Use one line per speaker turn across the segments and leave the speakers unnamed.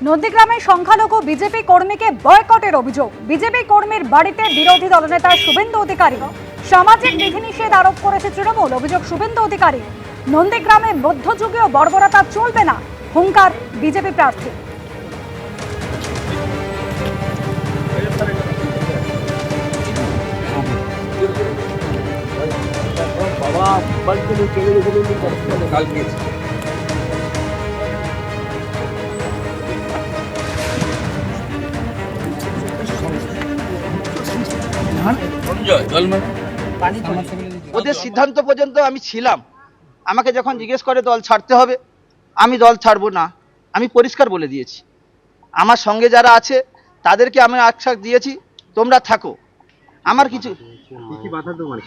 নন্দীগ্রামে সংখ্যালঘু বিজেপি কর্মীকে বয়কটের অভিযোগ। বিজেপি কর্মীর বাড়িতে বিরোধী দলনেতা শুভেন্দু অধিকারী। সামাজিক বিধিনিষেধ আরোপ করেছে তৃণমূল। অভিযোগ শুভেন্দু অধিকারী। নন্দীগ্রামে মধ্যযুগীয় বর্বরতা চলবে না, হুঙ্কার বিজেপি প্রার্থী।
ওদের সিদ্ধান্ত পর্যন্ত আমি ছিলাম। আমাকে যখন জিজ্ঞেস করে দল ছাড়তে হবে, আমি দল ছাড়বো না। আমি পরিষ্কার বলে দিয়েছি, আমার সঙ্গে যারা আছে তাদেরকে আমি আশ্বাস দিয়েছি তোমরা থাকো। আমার কিছু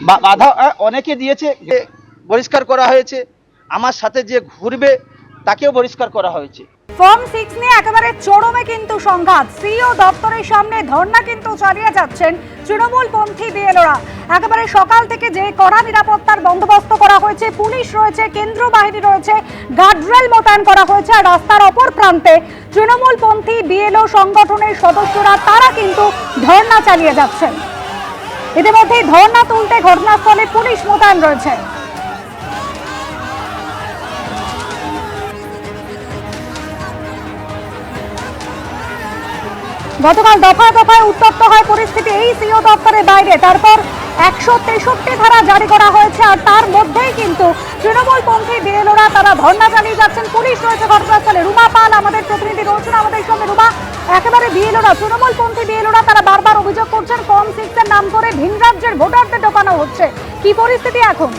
বাধা অনেকে দিয়েছে, বহিষ্কার করা হয়েছে। আমার সাথে যে ঘুরবে তাকেও বহিষ্কার করা হয়েছে।
ফর্ম 6 নিয়ে একেবারে চরমে কিন্তু সংঘাত। সিইও দপ্তরের সামনে ধর্ণা কিন্তু চালিয়ে যাচ্ছেন তৃণমূলপন্থী বিএলওরা। একেবারে সকাল থেকে যে কড়া নিরাপত্তার বন্দোবস্ত করা হয়েছে, পুলিশ রয়েছে, কেন্দ্র বাহিনী রয়েছে, গার্ডরেল মোতায়েন করা হয়েছে। আর রাস্তার অপর প্রান্তে তৃণমূলপন্থী বিএলও সংগঠনের সদস্যরা তারা কিন্তু ধর্ণা চালিয়ে যাচ্ছেন। ইতিমধ্যেই ধর্ণা তুলতে ঘটনাস্থলে পুলিশ মোতায়েন রয়েছে। গতকাল দফায় দফায় উত্তপ্ত হয় পরিস্থিতি এই সিইও দপ্তরের বাইরে। তারপর 163 ধারা জারি করা হয়েছে। আর তার মধ্যেই কিন্তু তৃণমূলপন্থী বিএলওরা তারা ধর্ণা চালিয়ে যাচ্ছেন। পুলিশ রয়েছে ঘটনাস্থলে। রুমা পাল আমাদের প্রতিনিধি রয়েছেন আমাদের সঙ্গে। রুমা, একেবারে বিএলওরা, তৃণমূলপন্থী বিএলওরা তারা বারবার অভিযোগ করছেন ফর্ম 6 এর নাম করে ভিন রাজ্যের ভোটারদের ঢোকানো হচ্ছে। কি পরিস্থিতি এখন?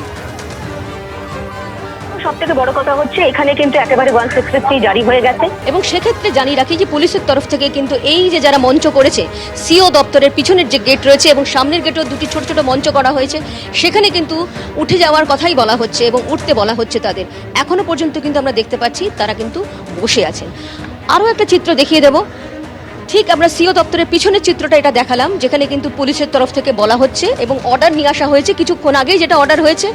সবথেকে বড় কথা হচ্ছে এখানে কিন্তু একেবারে 163 জারি হয়ে গেছে এবং সেক্ষেত্রে জানিয়ে রাখি যে পুলিশের তরফ থেকে কিন্তু এই যে যারা মঞ্চ করেছে সিও দপ্তরের পিছনের যে গেট রয়েছে এবং সামনের গেটেও দুটি ছোট ছোট মঞ্চ করা হয়েছে, সেখানে কিন্তু উঠে যাওয়ার কথাই বলা হচ্ছে এবং উঠতে বলা হচ্ছে তাদের। এখনো পর্যন্ত কিন্তু আমরা দেখতে পাচ্ছি তারা কিন্তু বসে আছেন। আরও একটা চিত্র দেখিয়ে দেব। ঠিক আমরা সিও দপ্তরের পিছনের চিত্রটা এটা দেখালাম, যেখানে কিন্তু পুলিশের তরফ থেকে বলা হচ্ছে এবং অর্ডার নিয়ে আসা হয়েছে কিছুক্ষণ আগেই, যেটা অর্ডার হয়েছে।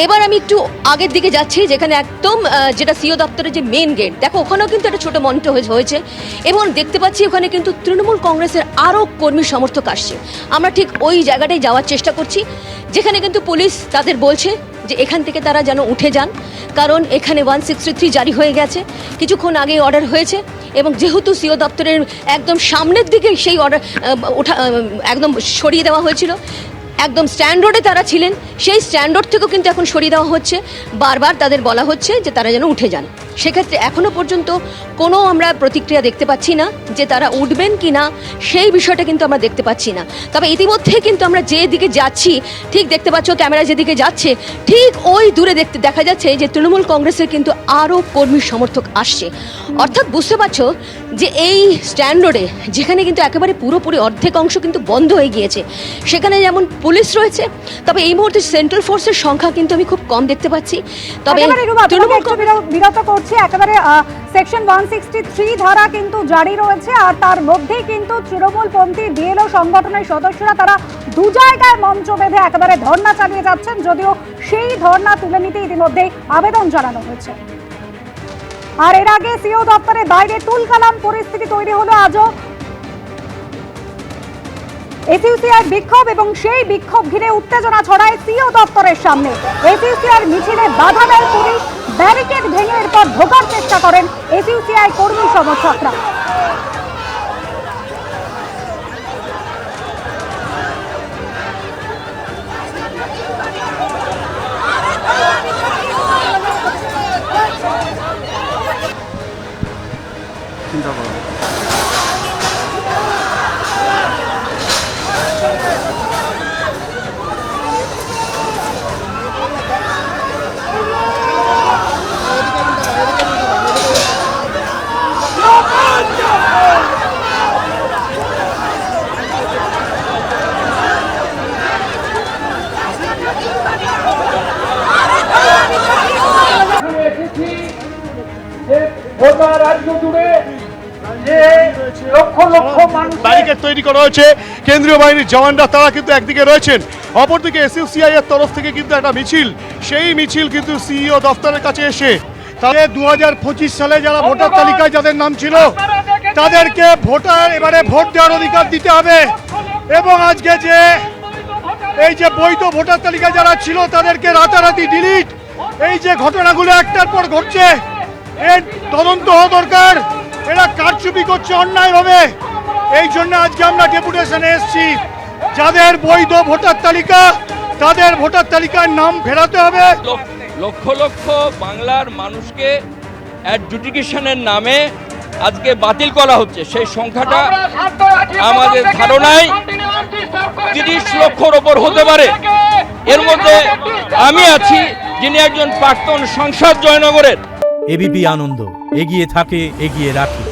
এবার আমি একটু আগের দিকে যাচ্ছি, যেখানে একদম যেটা সিও দপ্তরের যে মেন গেট, দেখো ওখানেও কিন্তু একটা ছোট মঞ্চ হয়েছে এবং দেখতে পাচ্ছি ওখানে কিন্তু তৃণমূল কংগ্রেসের আরও কর্মী সমর্থক আসছে। আমরা ঠিক ওই জায়গাটায় যাওয়ার চেষ্টা করছি, যেখানে কিন্তু পুলিশ তাদের বলছে যে এখান থেকে তারা যেন উঠে যান, কারণ এখানে 163 জারি হয়ে গেছে, কিছুক্ষণ আগে অর্ডার হয়েছে। এবং যেহেতু সিও দপ্তরের একদম সামনের দিকে সেই অর্ডার একদম সরিয়ে দেওয়া হয়েছিল, একদম স্ট্যান্ড রোডে তারা ছিলেন, সেই স্ট্যান্ড রোড থেকেও কিন্তু এখন সরিয়ে দেওয়া হচ্ছে। বারবার তাদের বলা হচ্ছে যে তারা যেন উঠে যান। সেক্ষেত্রে এখনও পর্যন্ত কোনো আমরা প্রতিক্রিয়া দেখতে পাচ্ছি না যে তারা উঠবেন কি না, সেই বিষয়টা কিন্তু আমরা দেখতে পাচ্ছি না। তবে ইতিমধ্যে কিন্তু আমরা যেদিকে যাচ্ছি, ঠিক দেখতে পাচ্ছ ক্যামেরা যেদিকে যাচ্ছে, ঠিক ওই দূরে দেখা যাচ্ছে যে তৃণমূল কংগ্রেসের কিন্তু আরও কর্মী সমর্থক আসছে। অর্থাৎ বুঝতে পারছো যে এই স্ট্যান্ড রোডে, যেখানে কিন্তু একেবারে পুরোপুরি অর্ধেক অংশ কিন্তু বন্ধ হয়ে গিয়েছে, সেখানে যেমন পুলিশ রয়েছে, তবে এই মুহূর্তে সেন্ট্রাল ফোর্সের সংখ্যা কিন্তু আমি খুব কম দেখতে পাচ্ছি। তবে
বিরত করছি, একেবারে সেকশন 163 ধারা কিন্তু জারি রয়েছে। আর তার মধ্যেই কিন্তু তৃণমূলপন্থী বিএলও সংগঠনের সদস্যরা তারা দু জায়গায় মঞ্চ বেঁধে একেবারে ধর্ণা চালিয়ে যাচ্ছেন, যদিও সেই ধর্ণা তুলে নিতে ইতিমধ্যে আবেদন জানানো হয়েছে। আর এর আগে সিও দপ্তরের বাইরে তুলকালাম পরিস্থিতি তৈরি হলো আজও। এসইউসিআর বিক্ষোভ এবং সেই বিক্ষোভ ঘিরে উত্তেজনা ছড়ায় সিও দপ্তরের সামনে। এসইউসিআর মিছিলে বাধা দেয় পুলিশ, ব্যারিকেড ভেঙে এরপর ঢোকার চেষ্টা করেন এসইউসিআর কর্মী সমর্থকরা।
চিন্তা করো।
গোটা রাজ্য জুড়ে যে লক্ষ লক্ষ মানুষ ব্যারিকেড তৈরি করা হয়েছে, কেন্দ্রীয় বাহিনীর জওয়ানরা তারা কিন্তু একদিকে রয়েছেন, অপরদিকে এসইউসিআই এর তরফ থেকে কিন্তু একটা মিছিল, সেই মিছিল কিন্তু সিইও দফতরের কাছে এসে তাহলে 2025 সালে যারা ভোটার তালিকায় যাদের নাম ছিল তাদেরকে এবারে ভোট দেওয়ার অধিকার দিতে হবে। এবং আজকে যে এই যে বৈধ ভোটার তালিকা যারা ছিল তাদেরকে রাতারাতি ডিলিট, এই যে ঘটনাগুলো একটার পর ঘটছে, এর তদন্ত হওয়া দরকার। এরা কারচুপি করছে অন্যায়ভাবে। এই জন্য আজকে আমরা ডেপুটেশনে এসেছি, যাদের বৈধ ভোটার তালিকা তাদের ভোটার তালিকার নাম ফেরাতে হবে।
লক্ষ লক্ষ বাংলার মানুষকে অ্যাডজুডিকেশনের নামে আজকে বাতিল করা হচ্ছে, সেই সংখ্যাটা আমাদের ধারণায় 30 লক্ষর ওপর হতে পারে। এর মধ্যে আমি আছি, যিনি একজন প্রাক্তন সাংসদ জয়নগরের।
এবিপি আনন্দ, এগিয়ে থাকে, এগিয়ে রাখে।